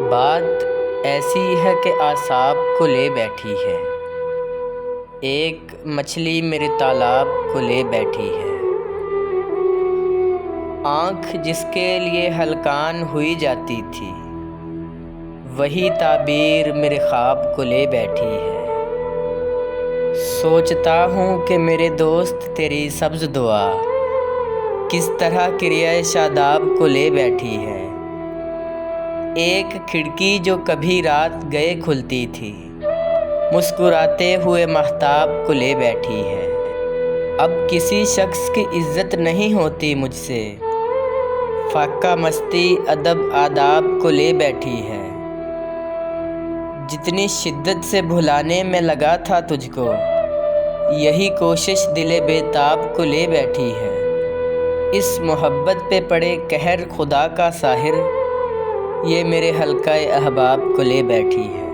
بات ایسی ہے کہ اعصاب کو لے بیٹھی ہے، ایک مچھلی میرے تالاب کو لے بیٹھی ہے۔ آنکھ جس کے لیے ہلکان ہوئی جاتی تھی، وہی تعبیر میرے خواب کو لے بیٹھی ہے۔ سوچتا ہوں کہ میرے دوست تیری سبز دعا کس طرح کرۂ شاداب کو لے بیٹھی ہے۔ ایک کھڑکی جو کبھی رات گئے کھلتی تھی، مسکراتے ہوئے ماہتاب کو لے بیٹھی ہے۔ اب کسی شخص کی عزت نہیں ہوتی مجھ سے، فاقہ مستی ادب آداب کو لے بیٹھی ہے۔ جتنی شدت سے بھلانے میں لگا تھا تجھ کو، یہی کوشش دل بے تاب کو لے بیٹھی ہے۔ اس محبت پہ پڑے قہر خدا کا ساحر، یہ میرے حلقۂ احباب کو لے بیٹھی ہے۔